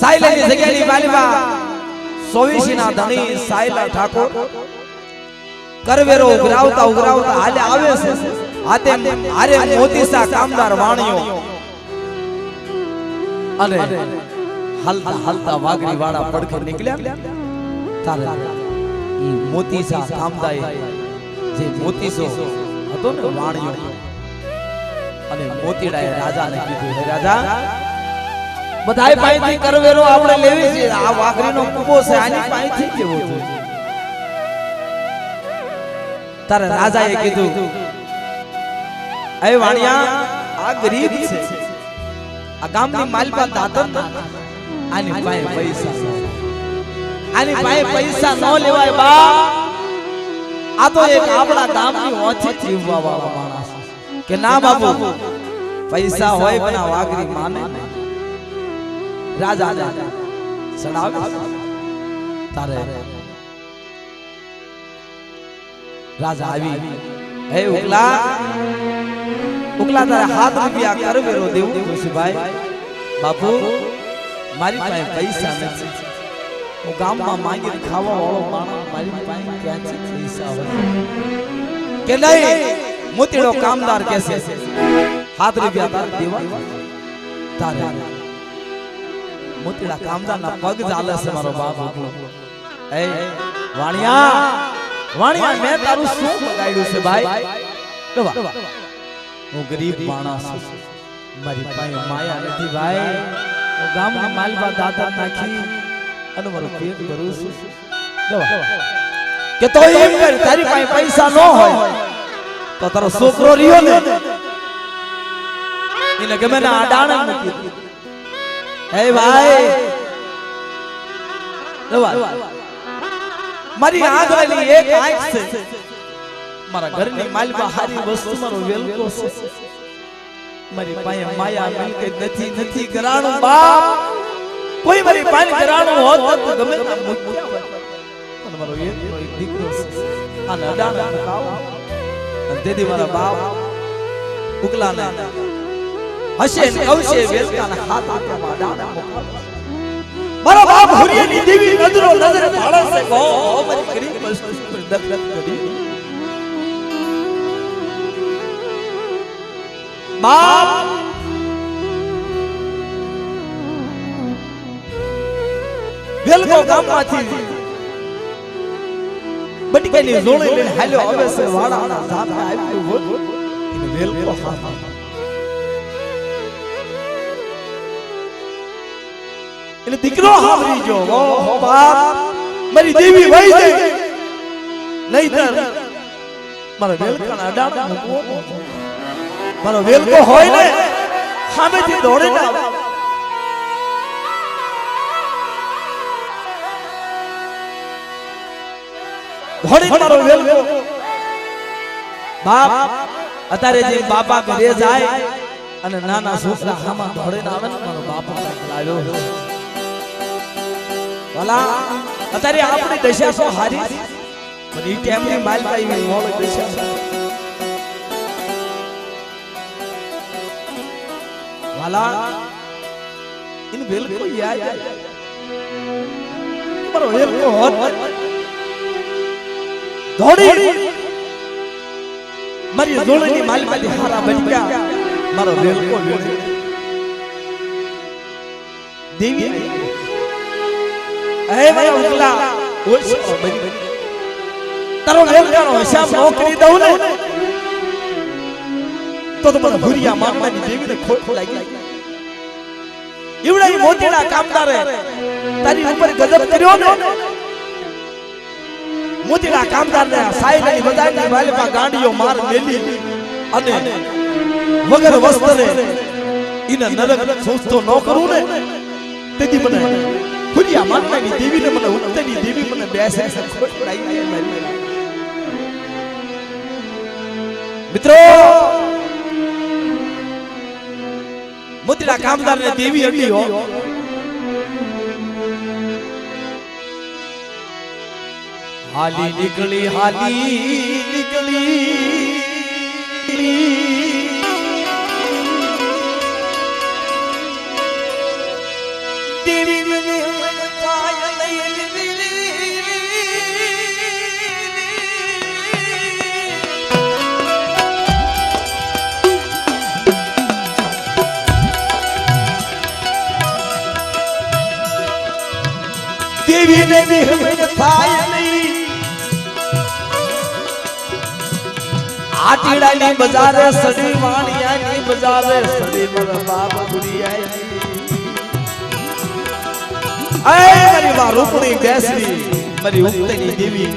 સાયલાની જગ્યાની માલવા સોવીસીના ધણી સાયલા ઠાકોર કરવેરો ઉઘરાવતા ઉઘરાવતા હાલે આવે છે હાથે હારે મોતીસા કામદાર વાણિયો અને હાલતા હાલતા વાઘરી વાળા પડખે નીકળ્યા તારે ઈ મોતીસા કામદાએ જે મોતીસો હતો ને વાણિયો અને મોતીડાએ રાજાને કીધું હે રાજા બધાય પાસેથી કરવેરો આપણે લેવી છે આ વાઘરીનો કુબો છે આની પાસેથી કેવો છે તારે રાજાએ કીધું એ વાણિયા આ ગરીબ છે આ ગામની માલપા દાતન આની પાસે પૈસા આની પાસે પૈસા ન લેવાય બા આ તો એક આપણા ગામની ઓછી જીવવા વાળો માણસ કે ના બાબુ પૈસા હોય પણ આ વાઘરી માને રાજા સડાવે તારે રાજા આવી હે ઉકલા ઉકલા તારે હાથ રૂપિયા કરવેરો દેવું ખુશીભાઈ બાપુ મારી પાસે પૈસા નથી હું ગામમાં માંગીને ખાવા વાળો માણસ મારી પાસે ક્યાંથી પૈસા હોય કે નહીં મોતીડો કામદાર કહેશે હાથ રૂપિયા તારે દેવા તારે મોતીડા કામદારના પગ ચાલે છે મારો બાપ એ વાણિયા વાણિયા મેં તારું શું બગાડ્યું છે ભાઈ કવા હું ગરીબ માણસ મારી પાસે માયા નથી ભાઈ હું ગામની માલવા દાદા નાખી અને મારું પેટ ભરું છું કવા કે તો એમ કર તારી પાસે પૈસા ન હોય તો તારો છોકરો રહ્યો ને એને ગમે ના આડાણ મૂકી હે ભાઈ મારી આંખ વાળી એક આંખ છે મારા ઘરની માલમાં હારી વસ્તુ મારો વેલકો છે મારી પાસે માયા મિલકત નથી ઘરાણું બાપ કોઈ મારી પાસે ઘરાણું હોત તો ગમે તે મૂક્યા હોય પણ મારો એક દીકરો છે આને અડાણા મુકાવ અને તેથી મારા બાપ ઉકલાને હશે ને આવશે વેલકાના હાથ આપ્યા અડાણા મુકાવ મારા બાપ હુરિયાની દેવી નજરો નજરે ભાળે છે ગો મારી ગરીબ વસ્તુ પર દખલત કરી બાપ વેલકો ગામમાંથી બટકાની જોડી લઈને હાલ્યો આવે છે વાડાના સામે આવ્યું હોત એને વેલકો હાથ એટલે દીકરો સાંભળી જો ઓહો બાપ મારી દેવી વઈ જાય નહીતર મારો વેલકાના અડાણા મૂકવો મારો વેલકો હોય ને સામેથી દોડે ના દોડે મારો વેલકો બાપ અત્યારે જે બાપા ઘરે જાય અને નાના છોકરા હામાં દોડે ના આવે ને મારો બાપ લાવ્યો વાલા અત્યારે આપણી દશા સો હારી પણ ઈ ટાઈમની માલ પાઈ મોળ દશા વાલા ઇન વેલકો યાદ મારો વેલકો હોત દોડી મારી જોડેની માલ પાઈ હારા બટક્યા મારો વેલકો દેવી એ મારા ઉકલા ઓછો બની તારો વેલકાનો હિસાબ નો કરી દઉં ને તો મને ભુરિયા મામવાની દેવીને ખોટ લાગી એવડા મોતીડા કામદારે તારી ઉપર ગજબ કર્યો ને મોતીડા કામદારને સાયલાની બજારની વાલમાં ગાડીઓ માર મેલી અને વગર વસ્ત્રે ઇને નરક સોચતો ન કરું ને તેથી મને ભુરિયા મામવાની દેવીને મને ઉત્તરની દેવી મને બેસે ખોટ લાગી મારી મિત્રો મોતીડા કામદારને દેવી હતી હો હાલી નીકળી દેવી દેવી ને વિહમન થાય નહીં આટીડાની બજારે સડી વાણિયાની બજારે સડી મારા બાપ ગુરિયાઈ એ મારી માં રૂપણી બેસરી મારી ઉક્તની દેવી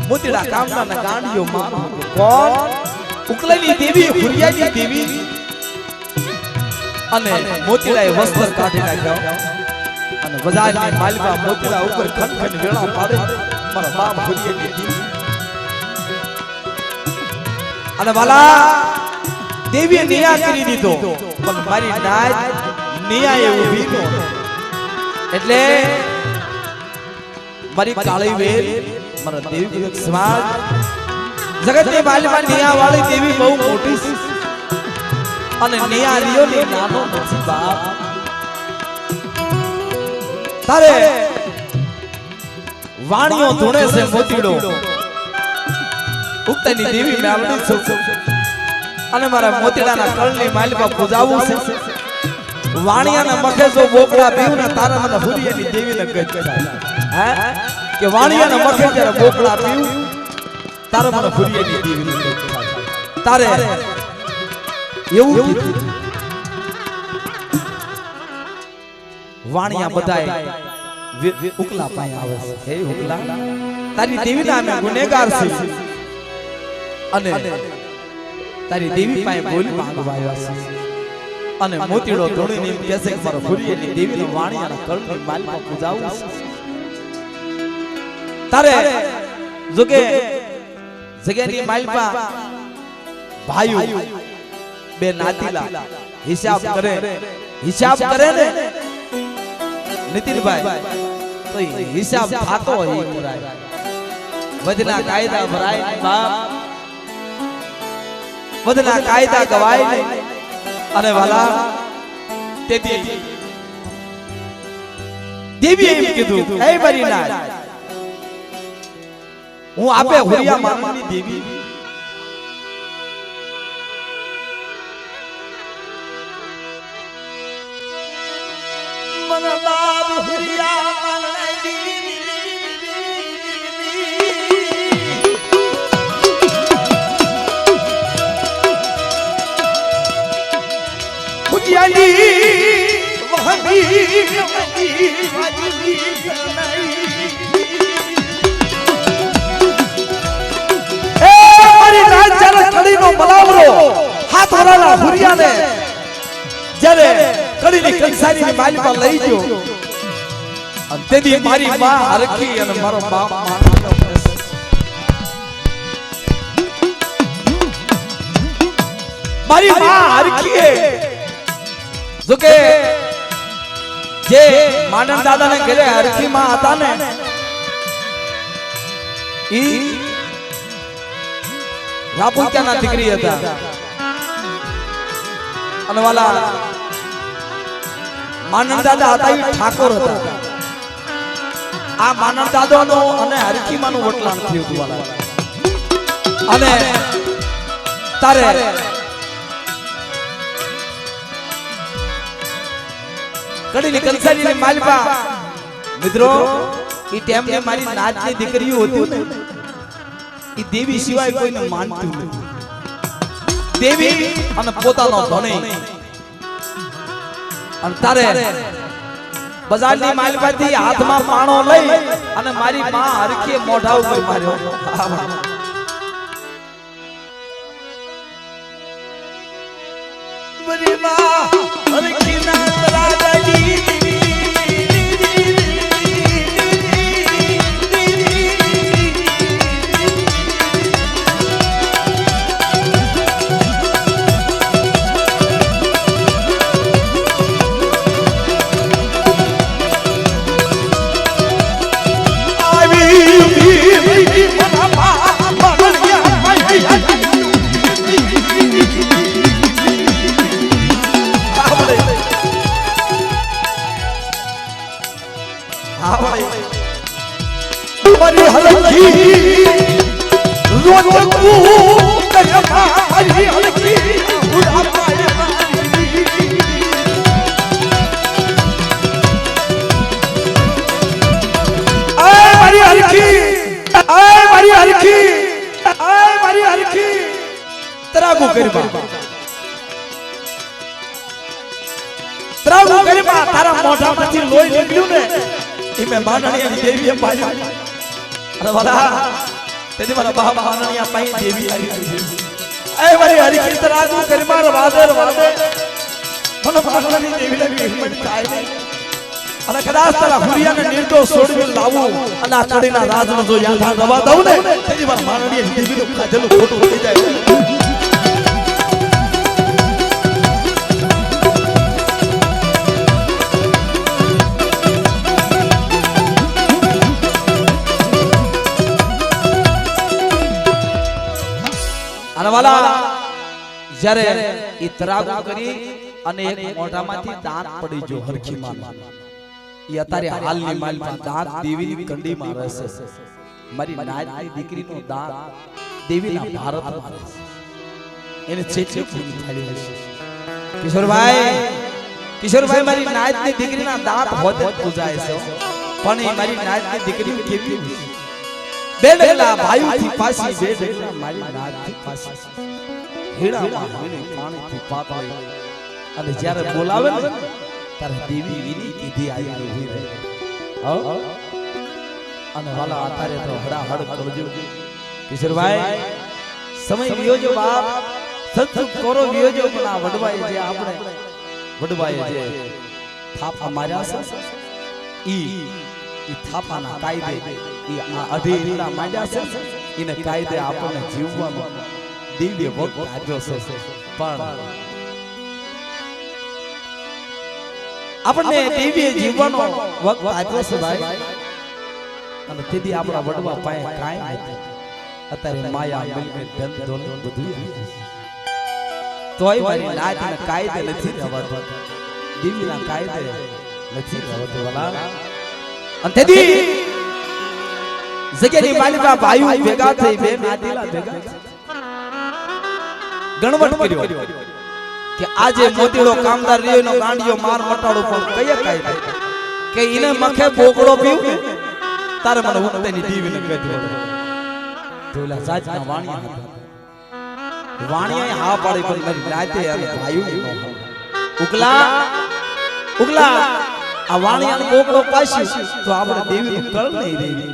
મોતીડા કામના ના ગાંડિયો મારો કોણ ઉકલેલી દેવી ગુરિયાની દેવી અને મોતીડાએ વસ્ત્ર કાઢી નાખ્યો અને બજારની માલવા મોતીડા ઉપર ખનખન વેળા પાડે મારા બાપ ગુરિયાની દેવી અને વાલા દેવીએ નિયા કરી દીધો પણ મારી નાચ નિયાએ ઊભી નો એટલે મારી કાળી વેલ મારા દેવી સમાજ જગતની માલમાં નિયા વાળી દેવી બહુ મોટી છે અને નિયા રિયો ને નાનો નથી બાપ તારે વાણીઓ ધૂણે છે મોતીડો ઉક્તની દેવી મેળવી છું અને મારા મોતીડાના કળની માલમાં પૂજાવું છે વાણિયાના મખે જો બોકડા પીવું ને તારા મને હુરિયાની દેવીને ગજ થાય હે કે વાણિયાના મખે જ્યારે બોકડા પીવું તારા મને હુરિયાની દેવીને ગજ થાય તારે એવું કીધું વાણિયા બધાય ઉકલા પાસે આવે છે હે ઉકલા તારી દેવીના અમે ગુનેગાર છે અને તારી દેવી પાસે બોલ માંગવા આવ્યા છે અને મોતીડો ધોણીને એમ કહે છે કે મારો હુરિયાની દેવીને વાણિયાના કળની માલમાં પૂજાવું તારે જોકે જગ્યાની માલમાં ભાઈઓ બે નાતીલા હિસાબ કરે ને નીતિનભાઈ તો હિસાબ થાતો હોય એ કરાય વધના કાયદા ભરાય બાપ વધના કાયદા ગવાય ને અને વાલા તેથી દેવી એમ કીધું એ મારી નાચ હું આપે હુરિયા માનવાની દેવી મને બાપ હુરિયા માનવાની હુરિયાની વહની વાજી કડીનો બલાવરો હાથ વરાના હુરિયાને જ્યારે કડીની કંસારીની માલમાં લઈ ગયો અને તેથી મારી માં હરખી અને મારો બાપ મારી માં હરખીએ જોકે જે માનન દાદાને ઘરે હરખી માં હતા ને ઈ રાપુત્યાના દીકરી હતા અને વાલા માનન દાદા હતા એ ઠાકોર હતા આ માનન દાદાનો અને હરખીમાનું વટલાણ થયું હતું વાલા અને તારે કડીની કંસારીની માલપા મિત્રો ઈ ટાઈમે મારી નાચની દીકરીઓ હતી ને ઈ દેવી સિવાય કોઈને માનતું નથી દેવી અને પોતાનો ધણી અને તારે બજારની માલમાંથી હાથમાં પાણો લઈ અને મારી માં હરખીએ મોઢા ઉપર માર્યો મારી માં હરખીના તરાદાજી મારી હલકી રોતકુ કરમાં મારી હલકી ઉડા પાડે હરખી આય મારી હરખી તરાગુ કરવા તરાગુ કરવા તારા મોઢામાંથી લોહી નીકળ્યું ને એ મે માનણીયા દેવીએ પાડ્યું અરે વાલા તેની મારા બાપ માનણીયા પાઈ દેવી આવી આય મારી હરખી તરાગુ કરવા વાદર વાદે મને માનણી દેવી લાગી હિંમત થાય અને કદાચ તારા હુરિયાને નિર્દોષ છોડીને લાવું અને આ કડીના રાજનો જો યાદ રવા દઉં ને તેની મારા માનણીયા દેવીનું ખાધેલું ખોટું થઈ જાય વાલા જ્યારે ઈ તરાગુ કરી અને એક મોઢામાંથી દાંત પડી જો હરખી માં ઈ અત્યારે હાલની માલમાં દાંત દેવીની કંડીમાં રહેશે મારી નાયની દીકરીનો દાંત દેવીના ભારતમાં રહેશે એને ચેચી થાળી હશે કિશોરભાઈ મારી નાયની દીકરીના દાંત હોતે પૂજાય છે પણ ઈ મારી નાયની દીકરી કેવી છે બેડલા ભાઈથી પાસી બેડલા મારી નાથથી પાસી હેડામાં હોઈને પાણીથી પાતળી અને જ્યારે બોલાવે ને ત્યારે દેવી વિની કીધી આવી ઊભી રહે અને વાલા આતારે તો હડાહડ કરજો કિશોરભાઈ સમય વિયોજો બાપ સત્સુખ કરો વિયોજો પણ આ વડવાએ જે આપણે વડવાએ જે થાપા માર્યા છે ઈ થાપાના કાયદે ઈ આ અઢીલા માંડ્યા છે એને કાયદે આપણને જીવવાનો દિવ્ય વખત આપ્યો છે પણ આપણને દિવ્ય જીવવાનો વખત આપ્યો છે ભાઈ અને તેથી આપણા વડવા પાસે કાંઈ નથી અત્યારે માયા મિલકત ધન દોલત બધું તોય મારી નાતને કાયદે નથી રહેવાતો દિવ્યના કાયદે નથી રહેવાતો વાલા અને તેથી જગ્યાની માલિકા ભાઈઓ ભેગા થઈ બે નાદીલા ભેગા ગણવટ કર્યો કે આજે મોતીડો કામદાર રહ્યોનો ગાંડિયો માર મટાડો પણ કયે કાયદે કે ઈને મખે બોકડો પીવું ને તારે મને ઉઠતેની દીવીને કહી દે તોલા સાચના વાણિયા હા પાડી પણ મારી રાતે અને ભાઈઓ ઉગલા આ વાણિયાનો બોકડો પાસ્યો તો આપણે દેવીનું કળ નહીં રહી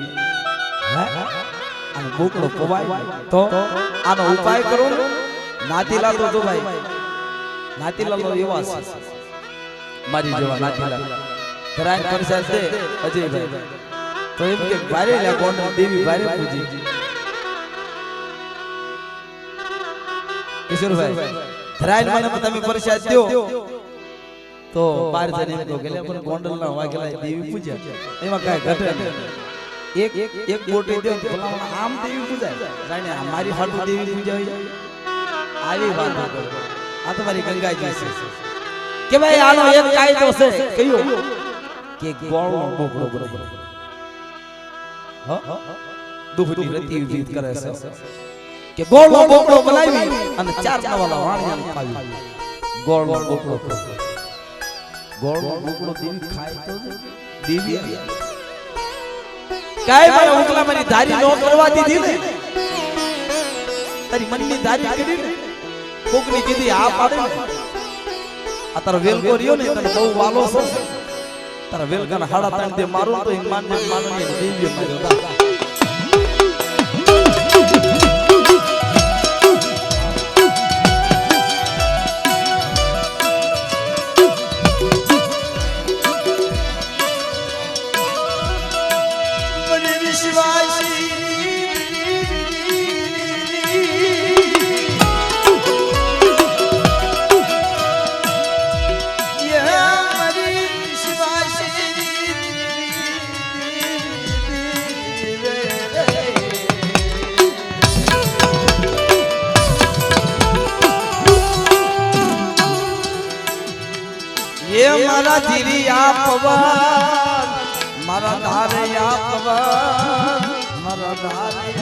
અને બોકડો પવાય તો આનો ઉપાય કરો નાતીલા તો જો ભાઈ નાતીલા નો એવા છે મારી જેવા નાતીલા ધરાય પરસાદ દે અજયભાઈ તો એમ કે ભારે લે કોણ દેવી ભારે પૂજી કિશોરભાઈ ધરાય મને તમે પરસાદ દો તો બાર જને તો ગલે પણ ગોંડલના વાગેલા દેવી પૂજ્યા એમાં કાઈ ઘટે નહીં એક ગોટી દે ભલામણ આમ દેવી પૂજાય જાણે અમારી હાટુ દેવી પૂજાય આવી વાત કરો આ તમારી ગંગાજી છે કે ભાઈ આનો એક કાયદો છે કયો કે ગોળનો બોકડો બરોબર હ દુખની રતિ વિધ કરે છે કે ગોળનો બોકડો બનાવી અને ચાર નવાલા વાણિયાને ખાવી ગોળનો બોકડો ગોળનો બોકડો દેવી ખાય તો દેવી કાઈ મને ઉકલા મારી ધારી નો કરવા દીધી ને તારી મનની ધારી કરી ને કોકની કીધી આ પાડે ને આ તારો વેલકો રહ્યો ને તને બહુ વાલો છે તારા વેલકાના હાડા તાણ દે મારું તો ઈમાન ને માનની દિવ્ય માર્યો મારા ધીરી આપવા મારા ધારે આપવા મારા ધારે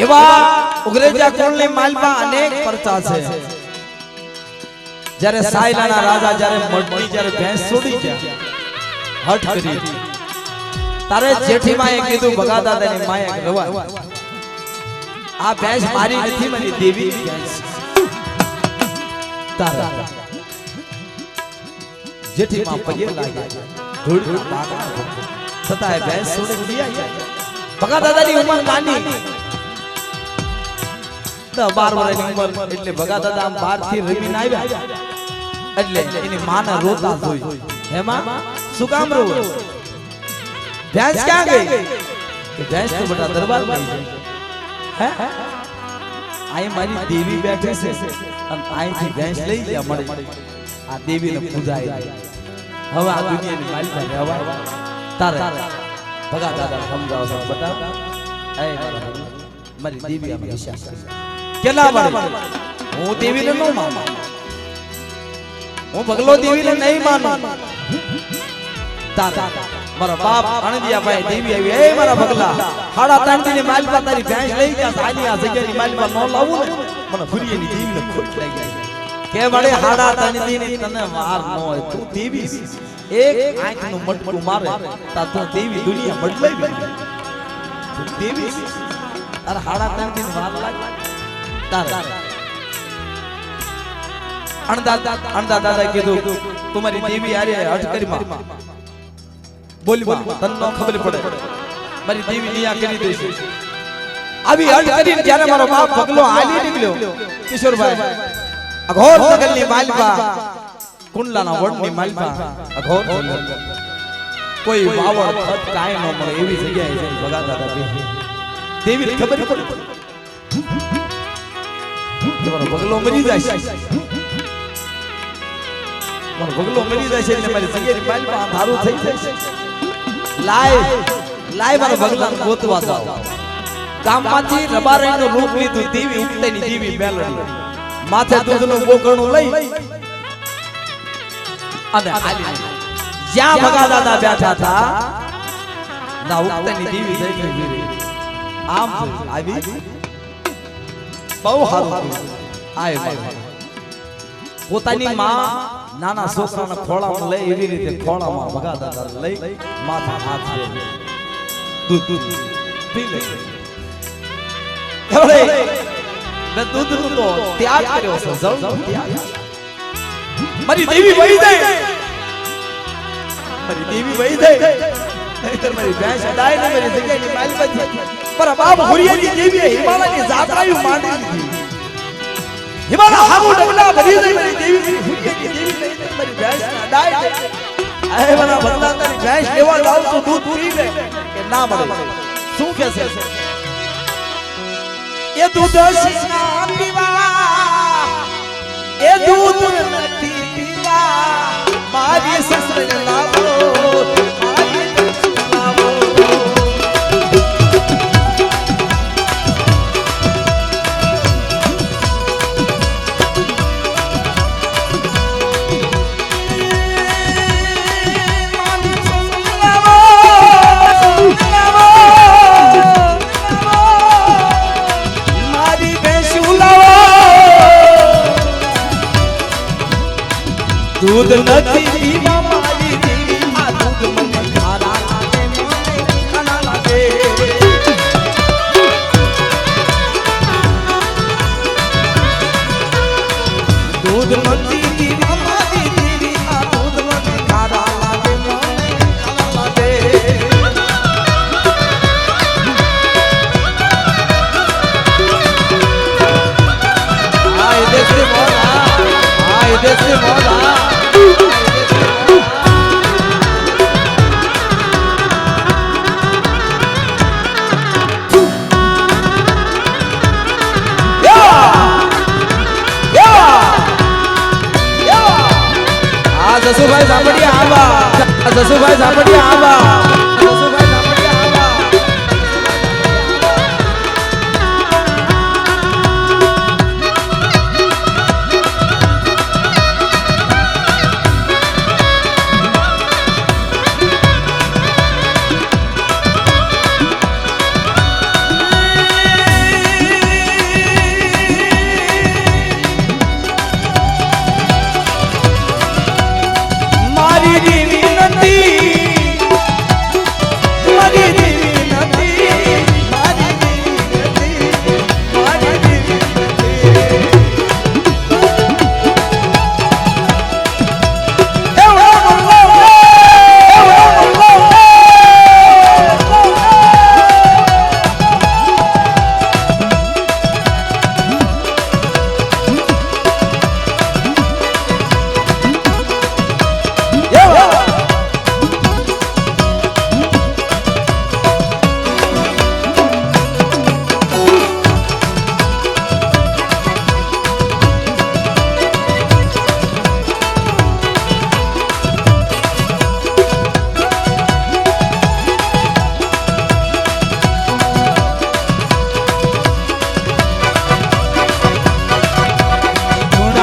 એવા ઉગ્રેજા કોળની માલમાં અનેક પરચા છે જ્યારે સાયલાના રાજા જ્યારે મઢની જ્યારે ભેંસ છોડી ગયા હઠ કરી તારે જેઠી માએ કીધું ભગા દાદાની માએ રવા આ ભેંસ મારી નથી મારી દેવી ભેંસ તારા જેઠી માં પગે લાગે ધૂળ ધૂળ પાગા છતાંય ભેંસ છોડી ગયા ભગા દાદાની ઉંમર નાની 12 વર્ષની ઉંમર એટલે ભગા દાદા આમ 12 થી રમીને આવ્યા એટલે એની માને રોતા જોઈ હેમાં શું કામ રોવે ભેંસ ક્યાં ગઈ કે ભેંસ તો બટા દરબારમાં ગઈ હે આય મારી દેવી બેઠી છે અને આયથી ભેંસ લઈ ગયા મળે આ દેવીને પૂજાય હવે આ દુનિયાની માલિકા રહેવા તારે ભગા દાદા સમજાવો છો બટા એ મારી દેવી આમ વિશ્વાસ કેલા વડે હું દેવીને ન માનું હું ભગલો દેવીને નહીં માનું તાતા મારા બાપ અણદિયા ભાઈ દેવી આવી એ મારા ભગલા હાડા તાંડીની માલપા તારી ભેંસ લઈ ગયા સાલી આ જગ્યાની માલપા ન લાવું ને મને ફુરીની દેવીને ખોટ લાગી કે વડે હાડા તાંડીની તને વાર ન હોય તું દેવી એક આંખનું મટકું મારે તા તું દેવી દુનિયા બદલાઈ ગઈ તું દેવી તારા હાડા તાંડીની વાર લાગે તારા અણદા દાદા કીધું તમારી દેવી આરે હઠ કરી માં બોલી માં તને ન ખબર પડે મારી દેવી નિયા કરી દેશે આવી હઠ કરીને જ્યારે મારો બાપ પગલો હાલી નીકળ્યો કિશોરભાઈ અઘોર નગરની માલપા કુંડલાના વડની માલપા અઘોર કોઈ વાવડ ખત કાઈ ન મળે એવી જગ્યાએ જઈને ભગા દાદા બે દેવી ખબર પડી તમારો પગલો મરી જાય મારો પગલો મરી જાય છે એટલે મારી જગ્યાની માલપા અંધારું થઈ જાય લાય મારા ભગલાને ગોતવા જાવ ગામમાંથી રબારાઈનું રૂપ લીધું દેવી ઉગતાની દેવી મેલડી માથે દૂધનું બોકણું લઈ અને હાલી જ્યાં ભગા દાદા બેઠા હતા ના ઉગતાની દેવી જઈ આમ આવી બહુ સારું આય પોતાની માં નાના છોકરાને ખોળામાં લઈ એવી રીતે ખોળામાં ભગા દાદા લઈ માથા હાથ દૂધ પી લે હવે મેં દૂધનું તો ત્યાગ કર્યો છે જળ ત્યાગ મારી દેવી વહી જાય મારી દેવી વહી જાય નહીતર મારી ભેંસ અડાય ને મારી જગ્યાની માલપા પર બાપ હુરિયાની દેવીએ હિમાલયની જાત્રાયું માંડી લીધી હિમાલય હાગુ ડગલા ભરી જાય મારી દેવી હુરિયાની દેવી નહીતર મારી ભેંસ અડાય આય મારા ભગલા તારી ભેંસ લેવા લાવ તો દૂધ પી લે કે ના મળે શું કહે છે એ દૂધ ના પીવા એ દૂધ નથી પીવા મારી સસરે લાવો दूध नदी पीवा मारी देवी आ दूध मन खारा लागे मोने खाना लागे दूध नदी पीवा मारी देवी आ दूध मन खारा लागे मोने खाना लागे आए देसी मोला आए देसी मोला जसूभाई झापड़िया आवा जसूभाई झापड़िया आवा जसूभाई झापड़िया आवा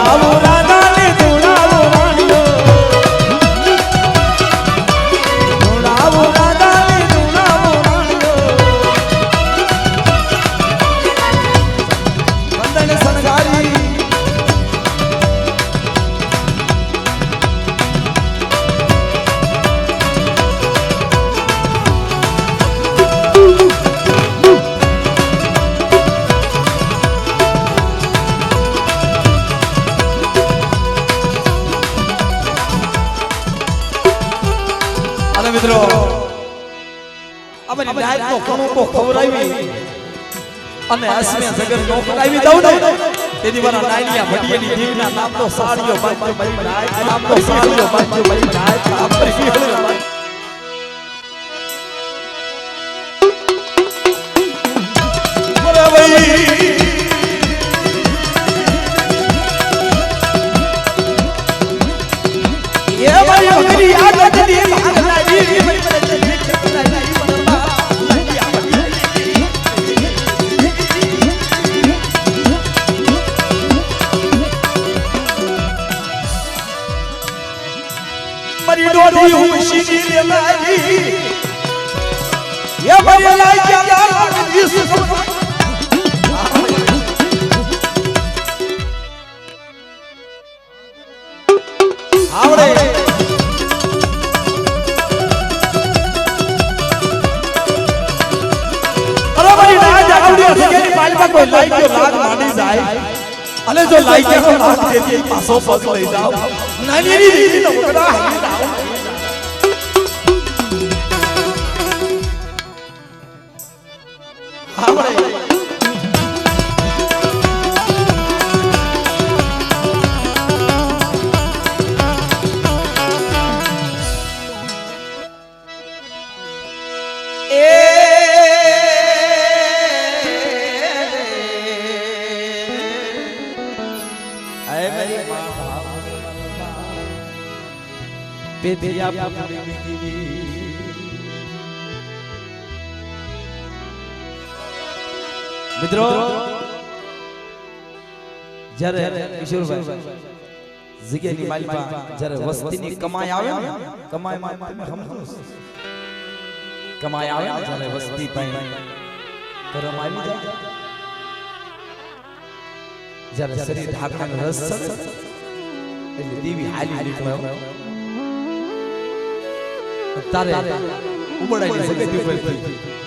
ધૂણાવો રાધા ને ધૂણાવો રાણીઓ ધૂણાવો રાધા ને ધૂણાવો રાણીઓ વંદન સંગારી મિત્રો અમારી નાયક નો કણો કો ખવરાવી અને અસમે જગર નો ખવરાવી દઉં ને તેની વાળા નાયલિયા ભડિયેની દેવના નામનો સાડિયો બાંધ્યો મારી નાયક નામનો સાડિયો બાંધ્યો મારી નાયક આપણી ફીહળે બોલે ભાઈ એ મારી ભગરી યાદ નથી मरी डोली हुशी ले लागी ये मरी लाई क्या इस आवड़े अरे मरी ना जावड़िया से के पाल में कोई लाई के लाग मानी जाए अले जो लाई के को लाग देती पासो पग ले जाओ नानी नी नी नो करा आवड़े મિત્રો જ્યારે કિશોરભાઈ જગ્યાની માલિકા જ્યારે વસ્તીની કમાઈ આવે ને કમાઈ માં તમે સમજો કમાઈ આવે ને જ્યારે વસ્તી ભાઈ કરમ આવી જાય જ્યારે શરીર ઢાકવાનો રસ એટલે દેવી હાલી નીકળ્યો તારે ઉમડાઈ જગતી ઉપરથી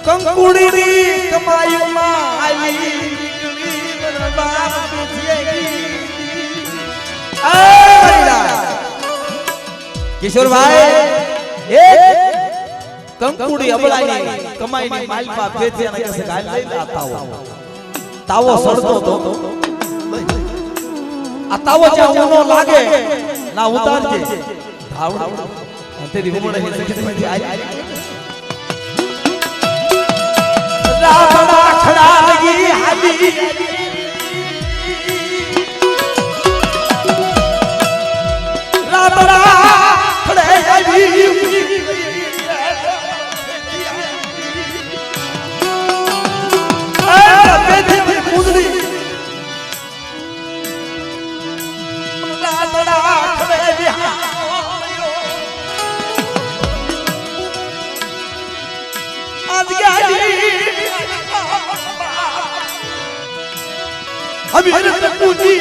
કંકુડીની કમાઈમાં આવી બાપ કિશોરભાઈ એ કંકુડી અબળાની કમાઈની માલપા ફેથી અને કસે ગાલ લઈ આતાવો તાવો સડતો તો આ તાવો જ્યાં ઊનો લાગે ના ઉતારજે ધાવડ તેરી ઉમળે જગતમાંથી આવી રાવણા ખડા લગી હાલી રાવણા ખડે આવી આ બેથી કુદડી રાવણા ખડે આવી આજ ગાડી अभी पूजी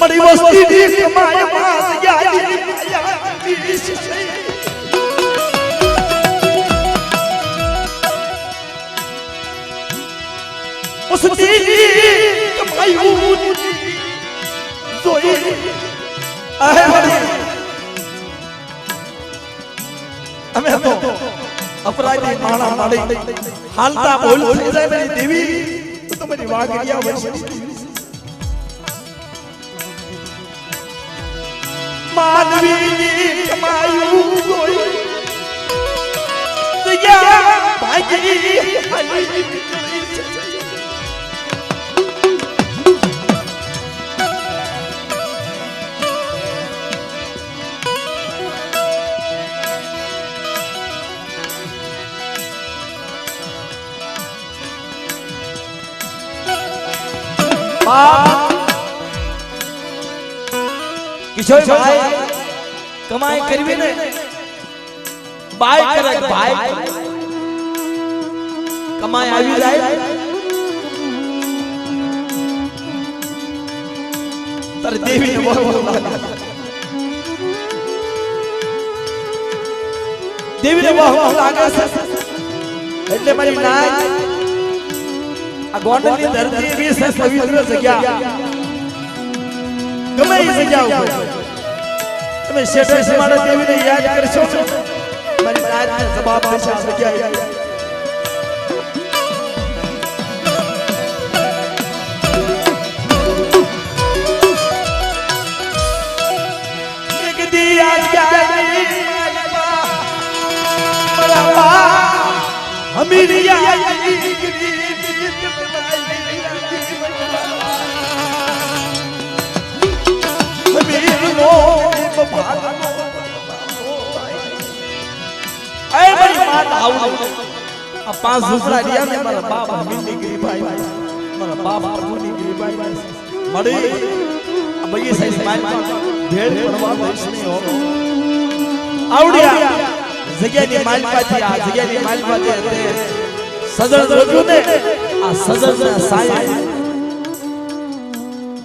मरी वस्ती दी कमाए पास जाई उस दी कमाई जोई आहे અમે તો અપરાધી માણા માડી હાલતા બોલ થઈ જાય મારી દેવી તો તમારી વાગડિયા વૈષ્ણવ માનવી કમાયું કોઈ દયા ભાગી હાલી किशोर भाई कमाई करवी ने बाय करे भाई कमाई આવી જાય તાર દેવી ને બહુ લાગે દેવી ને બહુ લાગે એટલે મારી નાય આ ગોંડલની ધરતી એવી છે પવિત્ર જગ્યા ગમે એ જગ્યા ઉપર તમે શેઠે સમાડે દેવીને યાદ કરશો મારી નાયને જવાબ દેશે આ જગ્યાએ એક દી યાદ કરી મારા હમીરી યાદ કરી पांच दूसरा दिया ने मारा बाप हमीनी गिरी भाई मारा बाप प्रभुनी गिरी भाई मड़ी अब ये सही माइल भेड़ पड़वा वैष्णव हो आवड़िया जगह ની માઇલ પાથી આ જગ્યા ની માઇલ પાથી સજણ જોજો ને આ સજણ ના સાયા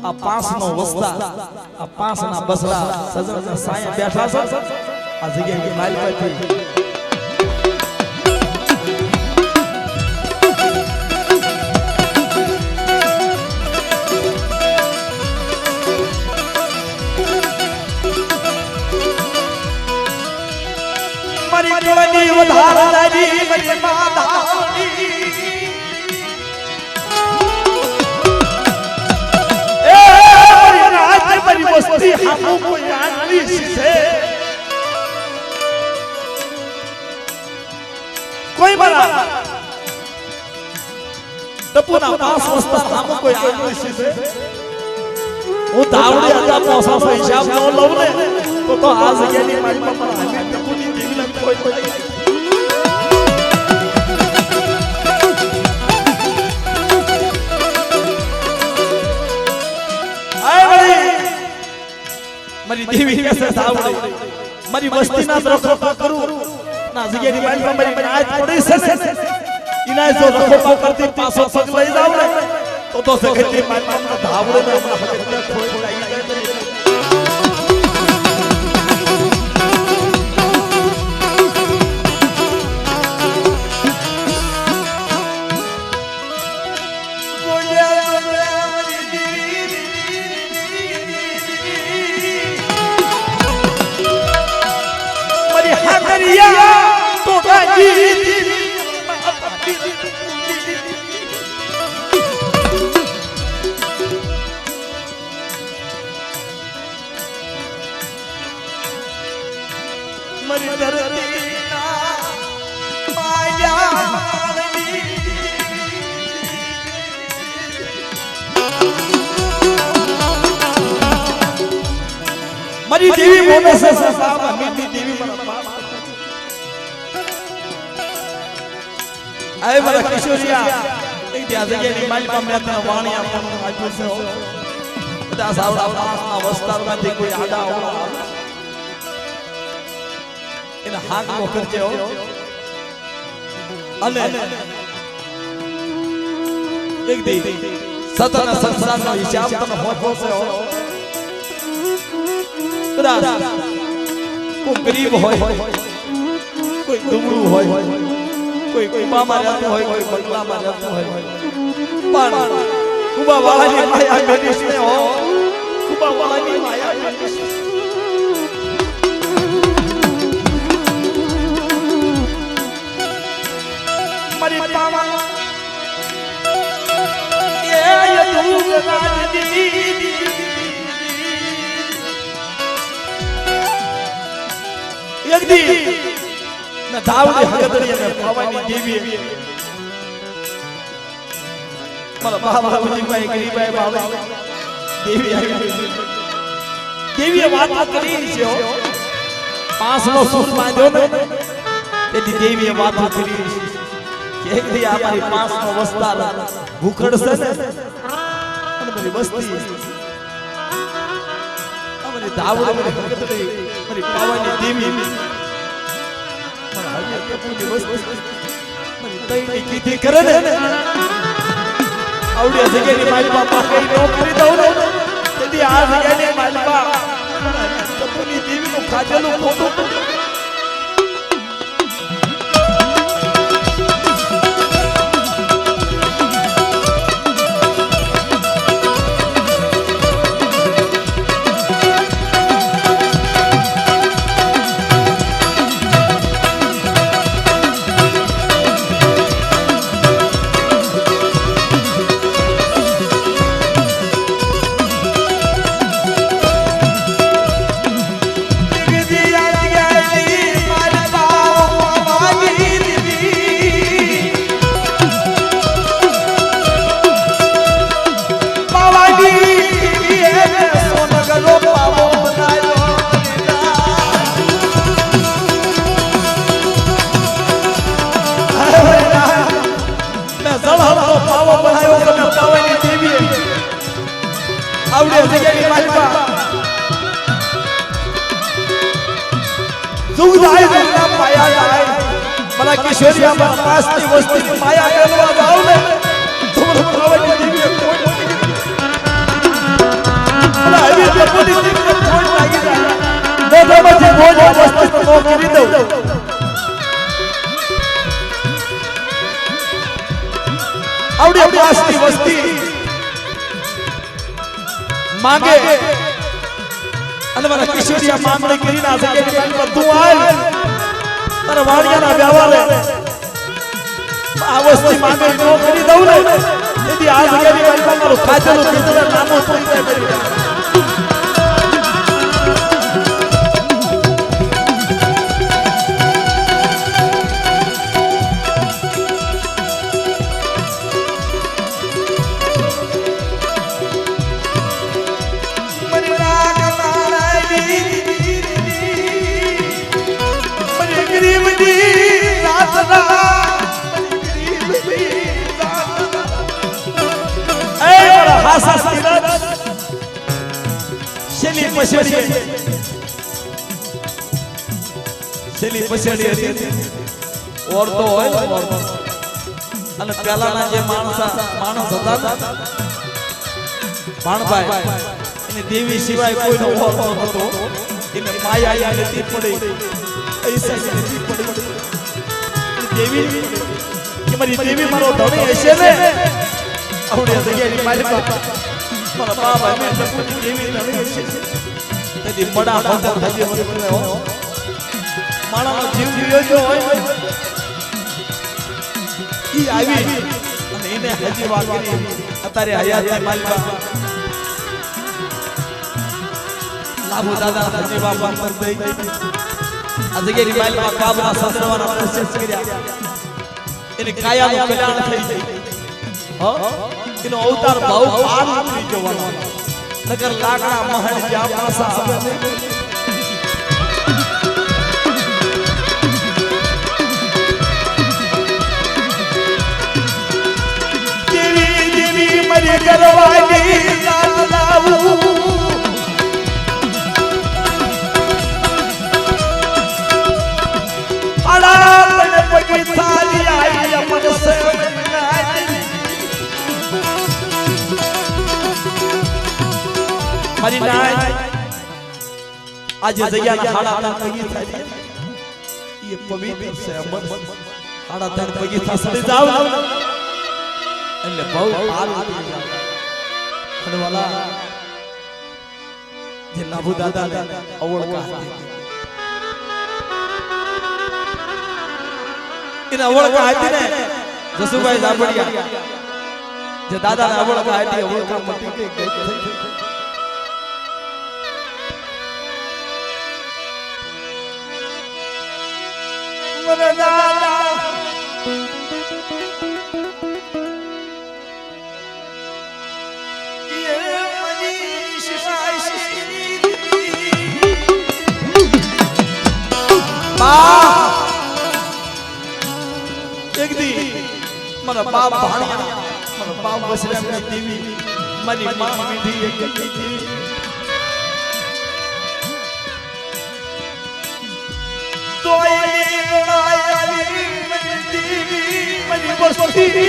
આ પાંચ નો વસ્તા આ પાંચ ના બસરા સજણ ના સાયા બેઠા છે આ જગ્યા ની માઇલ પાથી વધારાની મરી માધાની એ રાજ મરી વસ્તી હામો કોઈ આંગળી છે કોઈ બરા ટપુના પાસ વસ્તા હામો કોઈ આંગળી છે હું ધાવડી હતા પોસા હિસાબ નો લઉં ને તો આ જગ્યાની મારી પર હામે ટપુની દેવીને કોઈ કોઈ મારી દેવી કેસે સાવડે મારી વસ્તી ના રખોપા કરું ના જગ્યાની મારી પર મારી નાચ પડી છે ઇના જો રખોપા કરતી પાછો પગ લઈ જાવ ને તો સગતી મારી પર ધાવડે ને હમણાં હકીકત ખોઈ પડાઈ જાય मरी धरती ना माया मरी देवी बोले से साहब मेरी देवी मरा आए बड़ा किशोरिया एक दिया जगह ની માલ પર મેં તને વાણી આપવાનું આપ્યું છે બધા સાવડા પાસના વસ્તારમાંથી કોઈ આડા આવડા એને હાક નો કરજે હો અને એક દી સતના સંસારનો હિસાબ તને હોતો છે હો કદાચ કોઈ ગરીબ હોય કોઈ દુબળું હોય કોઈ કુબામાં રહેતું હોય કોઈ બંગલામાં રહેતું હોય પણ કુબા વાળાની માયા ગણીશ ને હો કુબા વાળાની માયા ગણીશ મારી પાવા યગદી ના ધાવડી હગદડી અને પાવાની દેવી મારા બાબા ઉજીભાઈ ગરીબાઈ બાબા દેવીએ વાત કરી છે પાંચનો સૂર બાંધ્યો ને તેથી દેવીએ વાત કરી છે કે એકદી અમારી પાંચનો વસ્તાર ભૂખડશે ને અને મારી વસ્તી અમારી ધાવડી હગદડી મારી પાવાની દેવી મારા હરિયા કપૂરની વસ્તી મારી તઈની કીધી કરે ને આવડી જગ્યાની મારી બાપા કઈ નોકરી દઉં ને તેથી આ જગ્યાની મારી બાપા કપૂરની દેવીનું ખાધેલું ખોટું આવડે જગ્યાની માલપા સુગદાઈ ના પાયા જાય મને કિશોરિયા માં પાસની વસ્તી માયા કરવા જાવ ને તમારો પાવાની દેવીએ કોઈ મને આવી કપૂરની દેવીને કોઈ લાગી જાય મોઢામાંથી બોલ વસ્તી તો કરી દઉં આવડે પાસની વસ્તી मांगे અને મારા કિશોરિયા માંગણી કરી ના શકે કે બધું આય તારા વાડિયાના વ્યવહારે આ વસ્તુ માંગણી નો કરી દઉં ને તેથી આ જગ્યાની મારી મારું ખાધેલું પીધેલું નામો થઈ જાય શેલી પછેડી હતી ઓરતો હોય અને પહેલાના જે માણસ હતા ભાણભાઈ એને દેવી સિવાય કોઈનો ઓરતો નહોતો એને માયા નથી પડી પૈસા નથી પડી દેવી કે મારી દેવી મારો ધણી હશે ને આવડે જગ્યાની માલિકા મારા બાબા મેં કપૂરની દેવી ધણી હશે તેથી બડા મંદર હજી મને હો માણાનો જીવ જીવ્યો હોય ઈ આવી અને એને હજી વાત કરી અત્યારે હયાતની માલિકા લાભુ દાદા હજી બાપા પર દઈ આ જગ્યાની માલિકા કાબરા સસરવાના પ્રોસેસ કર્યા એને કાયાનું કલ્યાણ થઈ જાય એનો અવતાર બહુ પાર ઉતરી જવાનો નગર લાકડા મહલ જ્યાં પાસા આવે દેવી દેવી મરી કરવાની લાવું આડા મને પગી થાલી આઈ અમર સે મારી નાય આજે જગ્યાના હાડા તાર પગી થાય એ પવિત્ર છે અમર હાડા તાર પગી થાસડી જાવ એટલે બહુ પાર ઉતરી જાવ ખડવાલા જે લાભુ દાદા ને અવળકા હતી એને અવળકા હતી ને જસુભાઈ જાબડિયા જે દાદાને અવળકા હતી અવળકા મટી ગઈ મને દાદા એક દી મારા બાપ ભાણિયા મારા બાપ બસરામની દેવી મારી માં મીઠી એક દેવી તોય લડાઈ મારી દેવી મારી બસતી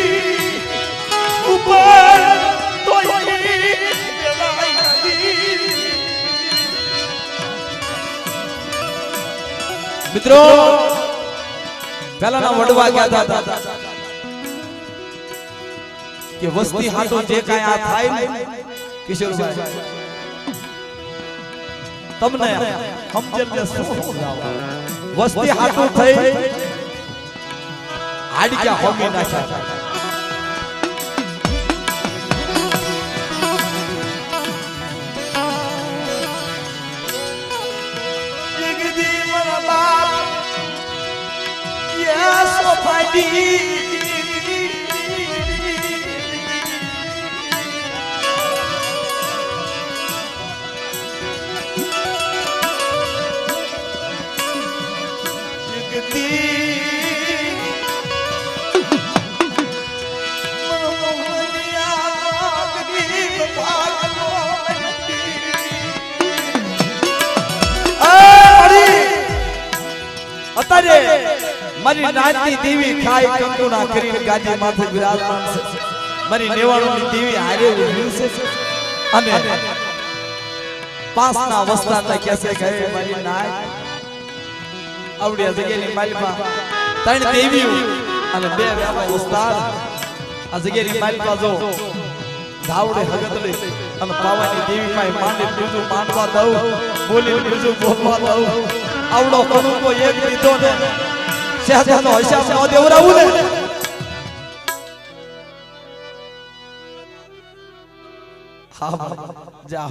ઉપર તોય લડાઈ મિત્રો પહેલાના વડવા ગયા હતા કે વસ્તી હાટો જે કાંઈ આ થાય ને કિશોરભાઈ તમને સમજણ વસ્તી હાટો થઈ હાડિયા હોમી નાખ્યા જગદી મારા બાપ સો ફાડી મારી નાચતી દેવી ખાઈ કંકુના કરીને ગાદી માથે વિરાજમાન છે મારી નેવાળોની દેવી હારે ઉભી છે અને પાસના વસ્તાને કેસે ગયે મારી નાચ આવડી જગ્યાની માલિકા ત્રણ દેવીઓ અને બે વેલા ઉસ્તાદ આ જગ્યાની માલિકા જો ધાવડે હગતડે અને પાવાની દેવી પાસે માંડી બીજું માનવા દઉં બોલી બીજું બોલવા દઉં આવડો કણુકો એક લીધો ને શહેજાનો હિસાબ ન દેવરાવું ને હા જા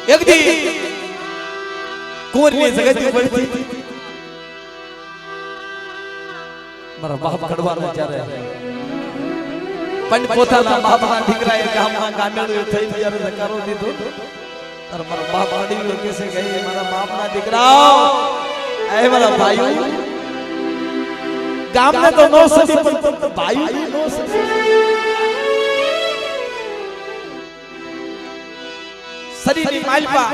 એક દી કુંવરની જગતી પડતી મારા બાપ કડવાનો ત્યારે પણ પોતાના બાપના દીકરાએ ગામમાં ગાંડળું થઈ ત્યારે ધકારો દીધો તાર મારા બાપ અડીલો કેસે ગઈ મારા બાપના દીકરા એ મારા ભાઈઓ ગામને તો નો સદી પણ ભાઈઓ નો સદી શરીરની માલપા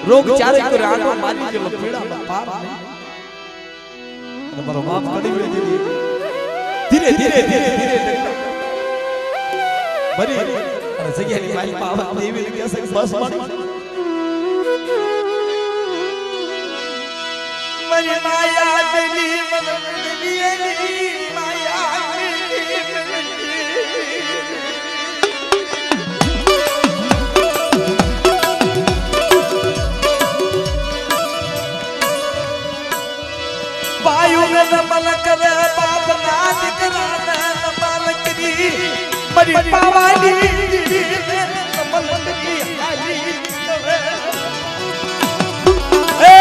રોગ ચારે કરે આટો મારી જેલો પીડા પાર નહીં તમારો બાપ કડી વે ધીરે ધીરે ધીરે ધીરે બરી અને જગ્યાની માલપા આવત એવી કે છે બસ મારી માયા દેલી દેલી માયા नमन करे बाप ना दिकरा नमन करी मरी पावानी नमन करी हाली ए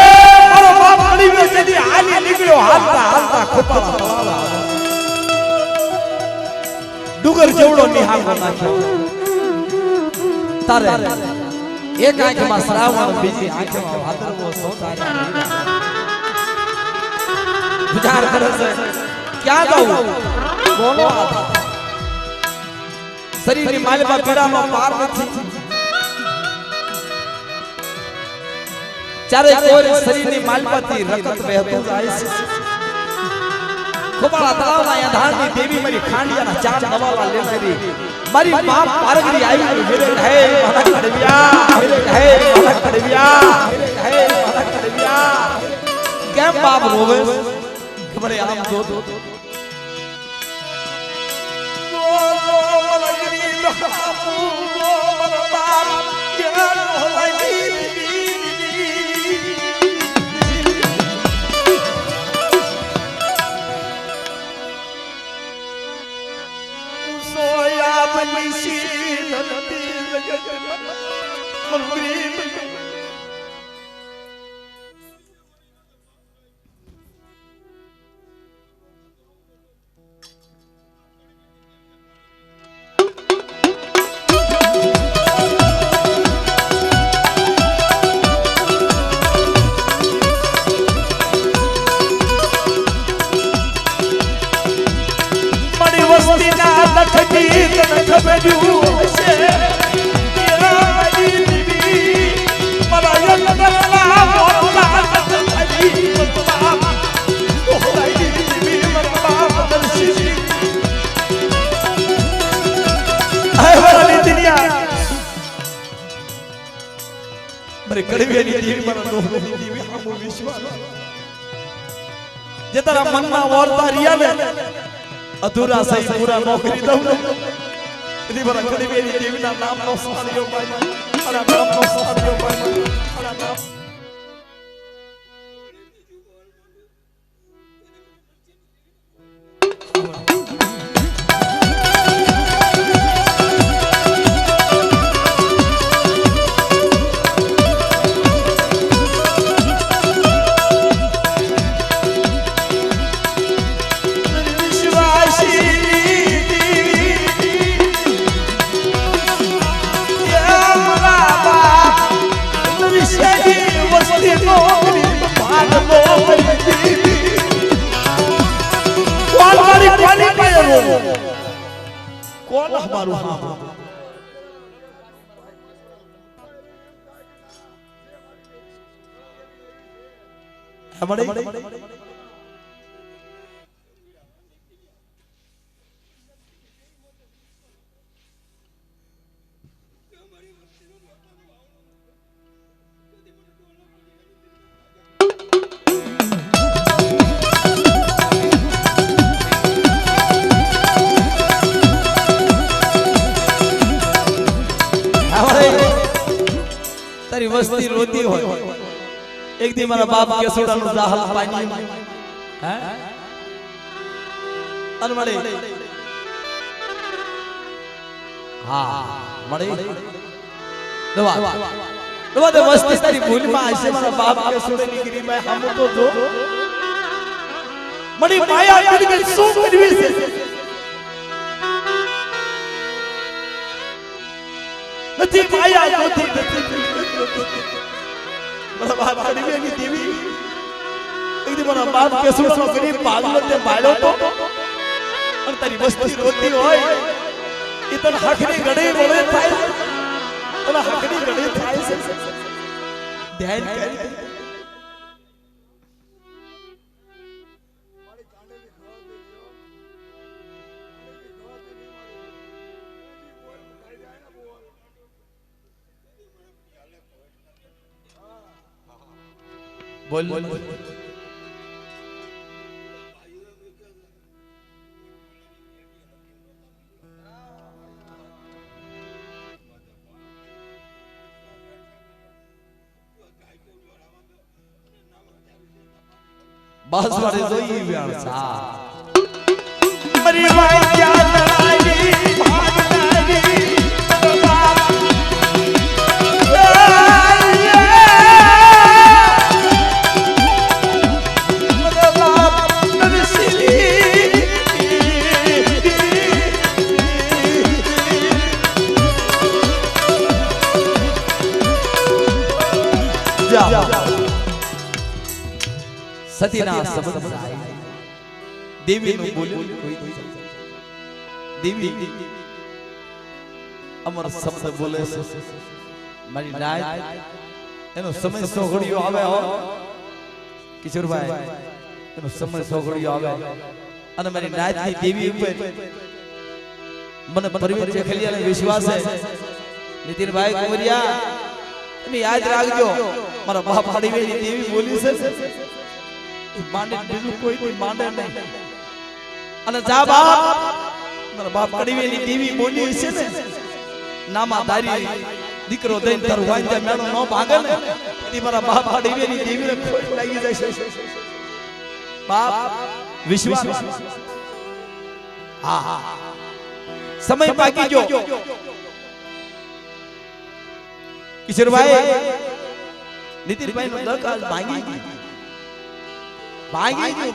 मारो बाप अड़ी में से हाली निकलो हालता हालता खोपड़ा डुगर जेवड़ो निहाल नाख्यो तारे एक आंख में श्रावण बीजी आंख में भादरवो सोतारा विचार करे से क्या कहूं बोलो शरीर ની માલપા પીડાનો પાર નથી ચારે કોઈ શરીરની માલપાથી રકત વહેતું જાય છે ખોબાળા તળાવના યાધારની દેવી મારી ખાંડિયાના ચાર નવાલા લેનારી મારી માં પારગરી આવી હિરે હે મારા કડવિયા હિરે હે મારા કડવિયા હિરે હે મારા કડવિયા કેમ બાપ રોવે बड़े आम दो तारा मन में औरता रिया ने अधूरा सही पूरा नौकरी दऊ इदी बरा कड़ी मेरी देवी ना नाम नो सारियो भाई अरे नाम नो सारियो भाई अरे नाम कौन हमारो हमारे तारी वस्ती रोती हो एक दिन मेरा बाप के सोड़ा नु जाहल पानी हैं अनमड़े हां मड़े दवा दवा दे वस्ती तारी भूल में ऐसे मेरा बाप के सोड़े निकली मैं हम तो जो मड़ी माया कर के सो करवी से नथी माया नथी मेरा बाप कड़ी में की देवी एक दिन मेरा बाप के सुनो करी पागल ते बालो तो और तारी वस्ती रोती होय इतन हखनी गड़े बोले थाय ओला हखनी गड़े थाय से ध्यान कर बोल बस वाले जो ही व्यान सा मरी भाई क्या लड़ाई भाग लगी सतीना शब्द देवी ने बोल्यो देवी अमर शब्द बोले मारी नाय एनो समय सोगड़ियो आवे हो किशोर भाई एनो समय सोगड़ियो आवे અને મારી નાયની દેવી ઉપર મને પરવીન ચેખલિયાને વિશ્વાસ છે નીતિન ભાઈ કુંવરિયા તમે યાદ રાખજો મારા બાપ હડીવેની દેવી બોલી છે માંડે બીજું કોઈ માંડે નહીં. અને જા બાપ મારા બાપ કડીવેલી દેવી બોલી છે ને નામા ધારી દીકરો દઈને તારું વાંજ્યા મેણો નો ભાગે ને તી મારા બાપ કડીવેલી દેવીને ખોટ લાગી જાય છે. બાપ વિશ્વાસ હા હા સમય બાકી જો કિશોરભાઈ નીતિનભાઈ નો દક આજ ભાંગી ગયું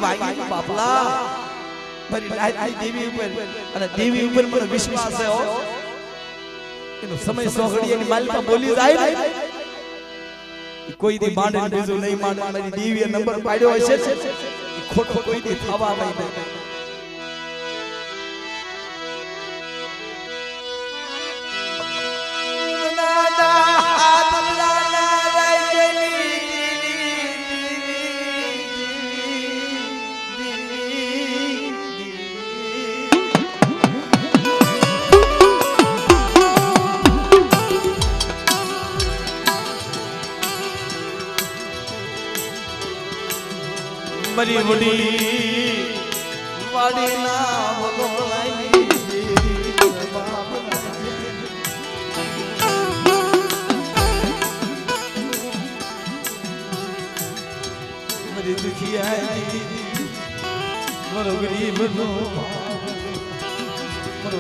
બાપલા મારી નાયતી દેવી ઉપર અને દેવી ઉપર મને વિશ્વાસ છે હો એનો સમય સોગડી એની માલિકા બોલી જાય ને કોઈ દી માંડે બીજું નહીં માંડે મારી દેવીએ નંબર પાડ્યો હશે ને ખોટો કોઈ દી થવા નહીં દે. મરી વડી વાડી ના બોલો મરી દુખિયા મરો ગરીબ નો મરો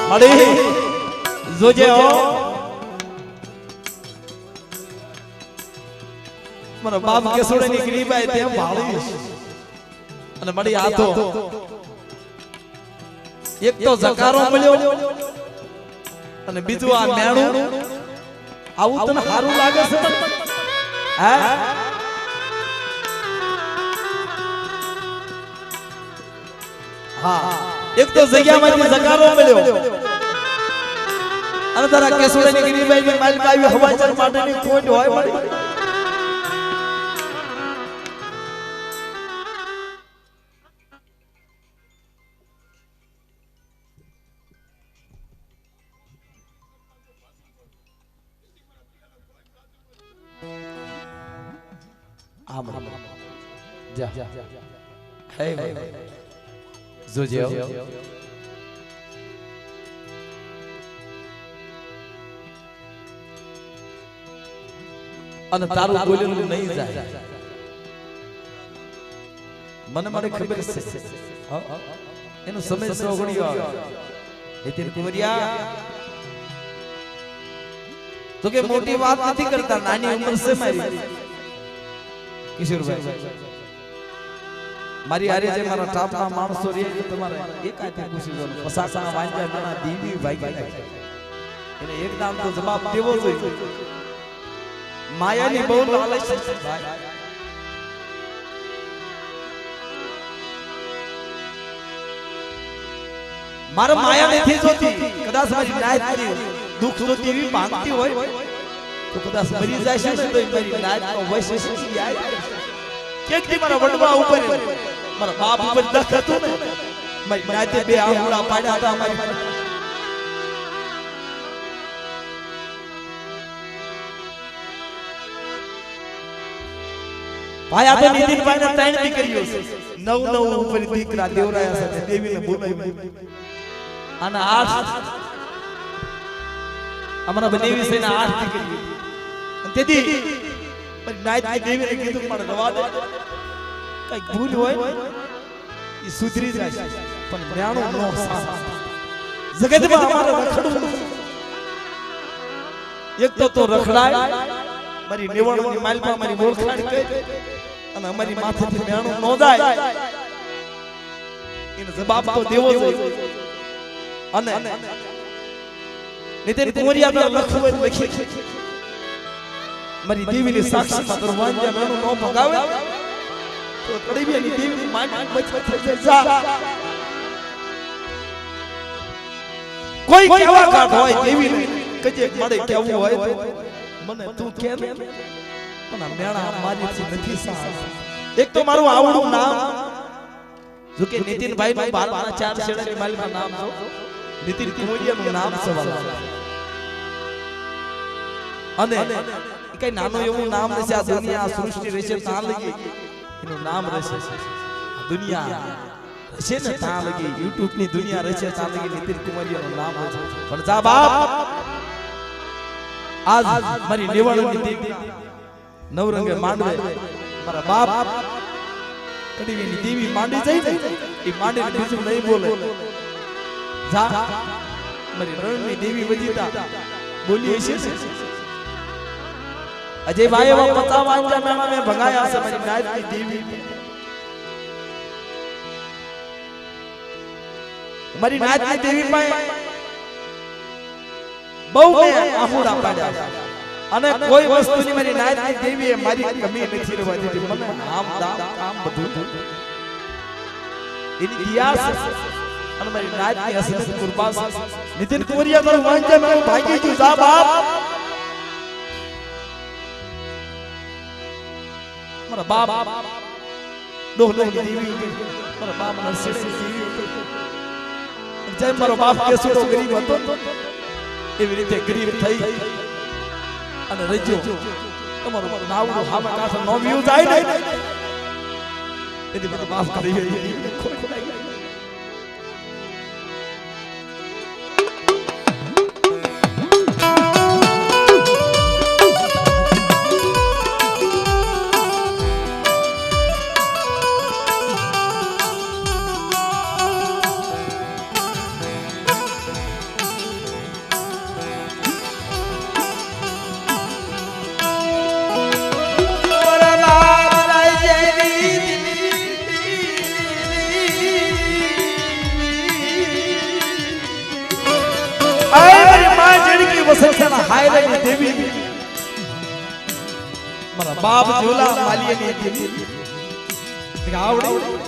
મળી જોજે હો મારા બાપ કેસોડે ની ગરીબાઈ તેમ ભાળી અને મળી આ તો એક તો જકારો મળ્યો અને બીજું આ મેણું આવું તને સારું લાગે છે હે હા એક તો જગ્યામાંથી જકારો મળ્યો અને તારા કેસોડાની ગરીબાઈ ની માલિક આવી હવાચર માટેની ખોટ હોય મળી આમ જા હે જોજે અને તારું બોલેલું નહીં જાય મને ખબર છે એનો સમય સોગડી આવે નીતિન કુંવરિયા તો કે મોટી વાત નથી કરતા નાની ઉંમર છે મારી કિશોરભાઈ મારી આરે જે મારા ટાપના માણસો રે તમારે એકાથી પૂછી જો પસાસના વાંજ્યા નાના દીવી ભાઈ એને એકદમ તો જવાબ દેવો જોઈએ માયાની બહુ લાલચ છે ભાઈ મારે માયા નથી જોતી કદાચ મારી નાયત કરી દુઃખ જોતી એવી માંગતી હોય તો કદાચ મરી જાય છે ને તો મારી નાયત નો વૈશ્ય છે યાદ કે કે મારા વડવા ઉપર મારા બાપ ઉપર દખ હતું ને મારી નાયતે બે આંગળા પાડ્યા હતા અમારી ભાઈ આ તો નીતિનભાઈ ને ત્રણ દીકરીઓ છે નવ ઉપર દીકરા દેવરાયા છે દેવીને બોલાવી અને 8 અમારા બનેવી છે ને 8 દીકરીઓ અને તેથી પણ નાયત દેવીને કીધું કે મારે રવા દે કઈ ભૂલ હોય એ સુધરી જાય પણ ન્યાણો નો સાથ જગતમાં અમારે રખડવું એક તો રખડાય મારી નિવણની માલપા મારી ઓળખાણ કરી અને અમારી માથેથી મેણું નો જાય એનો જવાબ તો દેવો જોઈએ અને નીતિન કુંવરિયા પર લખવું લખી મારી દેવીની સાક્ષીમાં દરવાજા મેણું નો ભગાવે તો કડીબિયાની દેવી માંડ બચત થઈ જાય કોઈ કેવા કાઢ હોય દેવી કજે મળે કેવું હોય તો મને તું કે ને પણ મેણા મારીથી નથી સાસ એક તો મારું આવડું નામ જો કે નીતિનભાઈ નું 12 ના 4 શેડાની માલમાં નામ છો નીતિન કુંવરિયાનું નામ સવાલ અને કઈ નાનો એવું નામ રહેશે આ દુનિયા સૃષ્ટિ રહેશે ત્યાં લગી એનું નામ રહેશે દુનિયા રહેશે ને ત્યાં લગી YouTube ની દુનિયા રહેશે ત્યાં લગી નીતિન કુંવરિયાનું નામ રહેશે પણ જા બાપ આજ મારી નિવાણની દેવી નવરંગે માંડવે મારા બાપ કડીવીની દેવી માંડી જાય ને એ માંડીને બીજું નહીં બોલે જા મારી રણની દેવી વજીતા બોલી છે अजय भाई वो पता वांजा मेला में भगाया से मेरी नायत की देवी मेरी नायत की देवी में बहु में आहुड़ा पाड्या અને કોઈ વસ્તુની મારી નાયત ની દેવી એ મારી કમી નથી રહેવા દીધી મને નામ દામ કામ બધું એની ઇતિહાસ અને મારી નાયત ની અસલ કુરબાન નીતિન કુંવરિયા પર વાંચે મે ભાગી ગયું જા બાપ મારા બાપ ડોહલો ની દેવી મારા બાપ નરસિંહ દેવી જય મારો બાપ કેસુડો ગરીબ હતો એવી રીતે ગરીબ થઈ અને રજો તમારો નાવડો હામે કાઠો નો વ્યૂ જાય ને એથી મને માફ કરી વસંતના હાયરાની દેવી મારા બાપ જોલા માલિયાની દેવી આવડે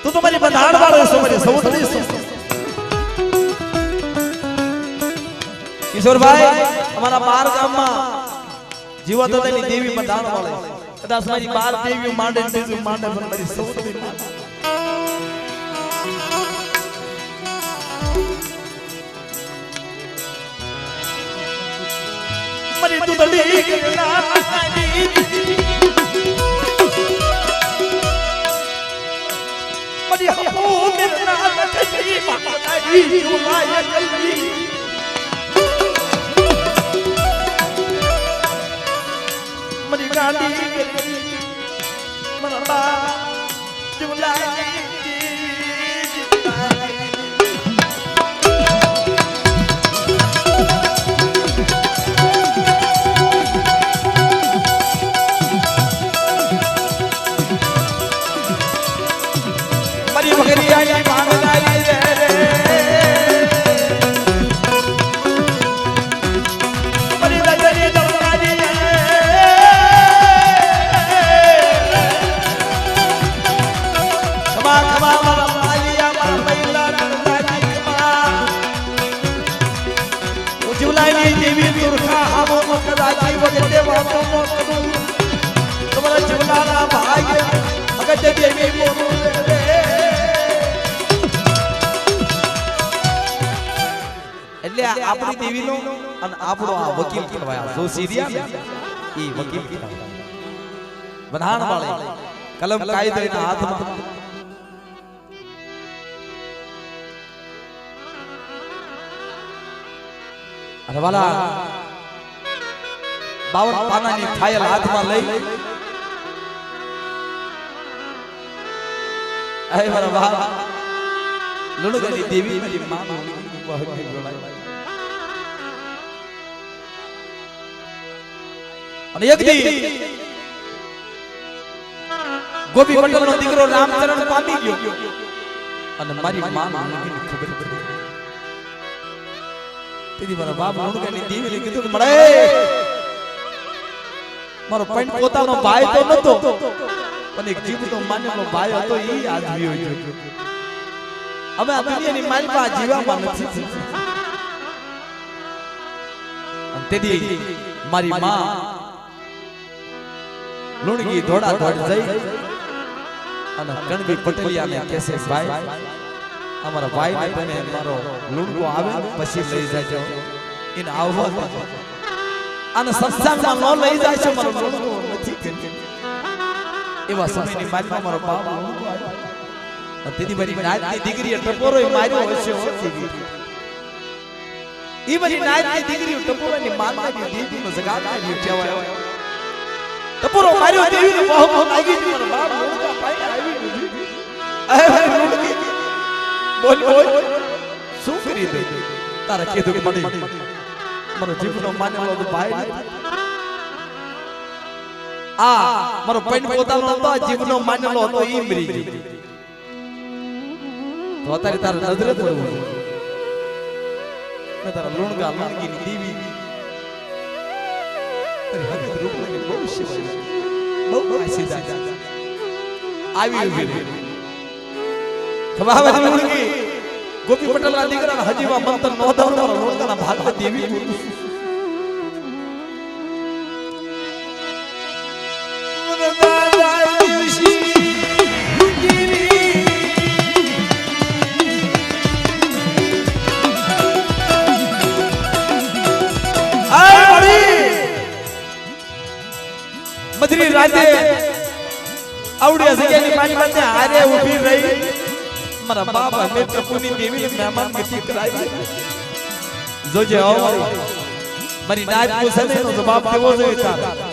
तू तो मेरी बंधाड़ वाले सो मेरी सौतरी सो किशोर भाई हमारा बार गाम में जीवत तेनी देवी बंधाड़ वाले कदाच मेरी बार देवी मांडे देवी मांडे पर मेरी सौतरी मेरी तू दली करना हो मेरा लखी माताजी जुलाए जल्दी मरी गाड़ी मरला जुलाए એટલે આપણી દેવીનો અને આપણો આ વકીલ કહેવાય જો સીરિયા ઈ વકીલ કહેવાય બંધાણ વાળે કલમ કાયદાના હાથમાં અરે વાલા 52 પાનાની ફાઇલ હાથમાં લઈ આય મારા બાપ લુણગની દેવી મારી માં બહુની બોલાય અને એક દી ગોપી પટેલ નો દીકરો રામચરણ પામી ગયો અને મારી માં લુણગની ખબર પડી તેદી મારા બાપ લુણગની દેવીને કીધું મળે મારો પણ પોતાનો ભાઈ તો નતો પણ એક જીવતો માનેલો ભાઈ હતો ઈ આજ વિયો ગયો અમે આ દુનિયાની માલમાં જીવવામાં નથી અને તેદી મારી માં લુણગી દોડા દોડ જઈ અને કણબી પટેલિયાને કહેશે ભાઈ અમારા ભાઈને તમે મારો લુણગો આવે પછી લઈ જાજો એને આવવા અને સંસારમાં ન લઈ જાય છે મારો લુણગો નથી એવા સમયની માલમાં મારો બાપ લુણગો આવ્યો અને તેની મારી નાતની દીકરીએ ટપોરોય માર્યો હશે ઓછી ઈ મારી નાતની દીકરીએ ટપોરાની માતાની દેવીનો જગાડનારી કહેવાય ટપોરો માર્યો દેવીને બહુ બહુ લાગી ગઈ મારો બાપ લુણગો પાઈ આવી બોલ બોલ શું કરી દે તારા કીધું કે મને મારો જીવનો માનેલો તો ભાઈ આ મારો પૈન પોતાનો હતો જીવનો માનેલો હતો ઈ મરી ગયો તો અત્યારે તારા નજરે પડવું મે તારા લુણગા લુણગીની દેવી તારી હકત રૂપ લાગે બહુ શિવાય બહુ આશીર્વાદ આવી ઉભી ખબર લુણગી ગોપી પટેલના દીકરાના હજીવા મંત્ર નો દવરો લુણગાના ભાગમાં દેવી મધરી રાતે આવડી જગ્યાની મારી પાસે હારે ઊભી રહી મારા બાપ અમે ટપુની દેવીને મહેમાન ગતિ કરાવી જોજે મારી નાચ પૂછે નો જવાબ દેવો જોઈએ તારે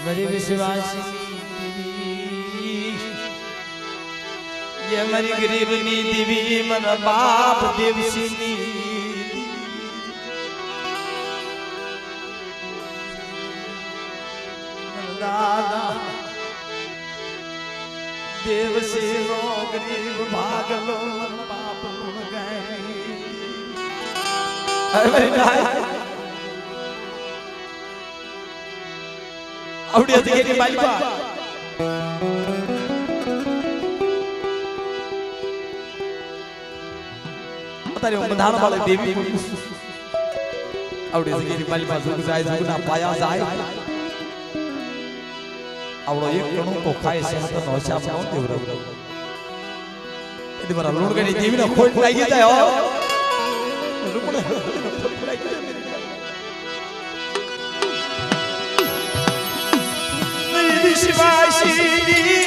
मेरी विश्वासी ये मेरी गरीबनी देवी मन बाप देवसिनी दादा देवसेनो गरीब भागलो मन बाप गुण गए अरे આવડી હતી કે બાલીબા અત્યારે હું બંધાણ વાળી દેવી આવડે જગ્યાની માલમાં જુગ જાય જુગના પાયા જાય આવડો એક કણું તો ખાય છે તો નોશામ નો દેવરો એ મારા લુણગણી દેવીને ખોટ લાગી જાય હો રૂપણે ખોટ લાગી જાય મેરી શિવાશી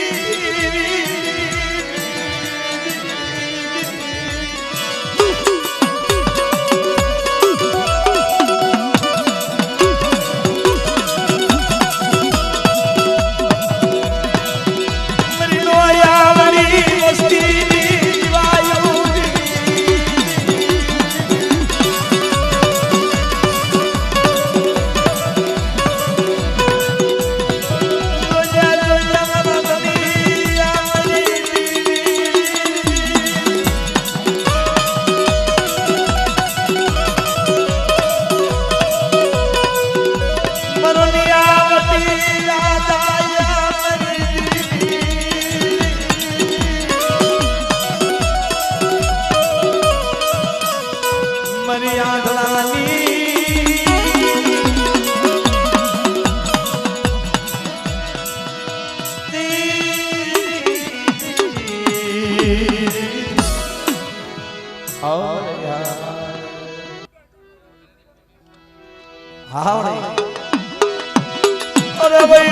अरे भाई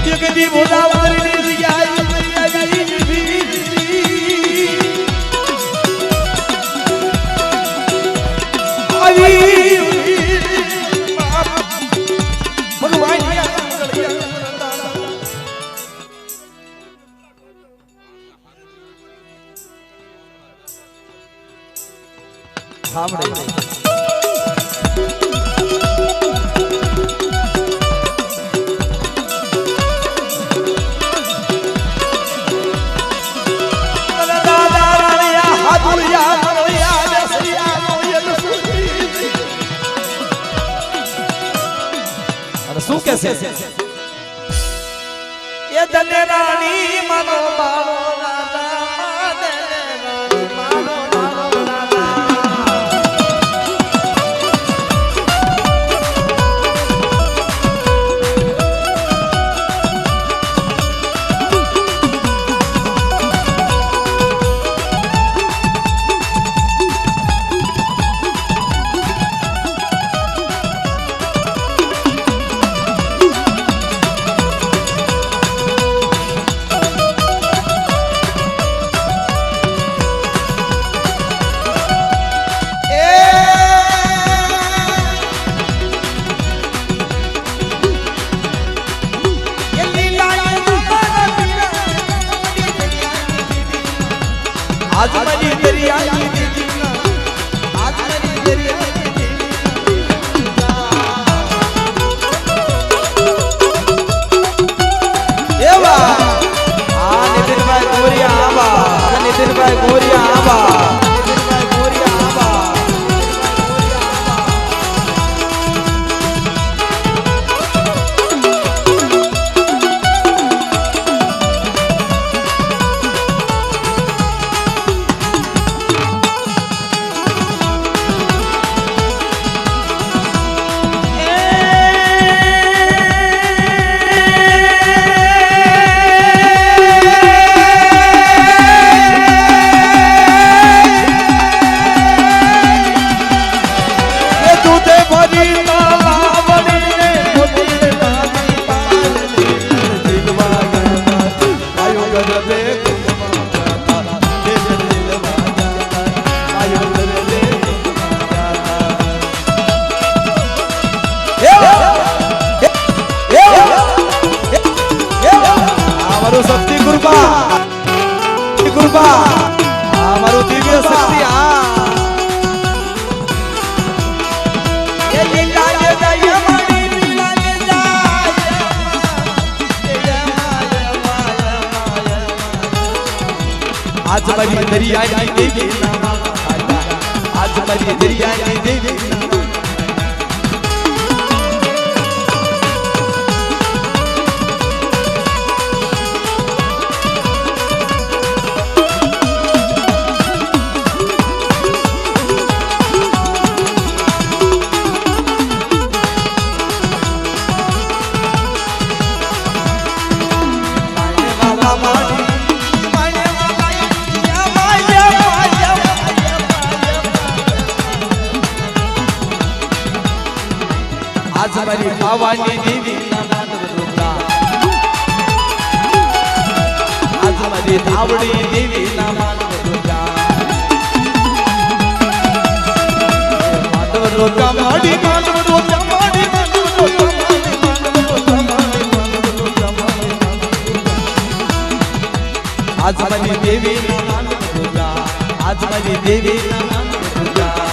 ये कदी बोला वाली दिया શું કે છે એ દને રાણી માનો બાળો રાજા દને રાણી માનો બાળો आज मेरी दरिया की दीदी आज मेरी दरिया की दीदी एवा आ नितिन भाई गोरिया आवा नितिन भाई गोरिया आवा नितिन भाई गोरिया आवा शक्ति कृपा कृपा हमारो दिव्य शक्ति आज मेरी दरिया की देवी आज मेरी दरिया की देवी આજ મારી પાવાની દેવી ના માંડવ રોકા આજ મારી ધાવડી દેવી ના માંડવ રોકા માંડવ રોકા માડી માંડવ રોકા માડી માંડવ રોકા આજ મારી દેવી ના માંડવ રોકા આજ મારી દેવી ના માંડવ રોકા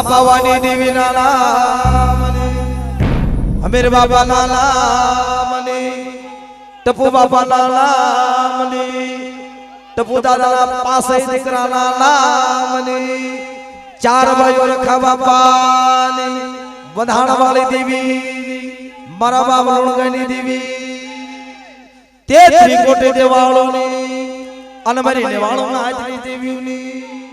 भवानी देवी ना नाम अमीर बाबा ना नाम टपू बाबा ना नाम टपू दादा ना पासे दीकरा ना नाम चार भाइयों रखा बापा ने बंधाण वाली देवी मारा बाबा लुणगणी देवी ते त्रिकोटे देवाळो ने अनमरी नेवाळो ना हाजरी देवी ने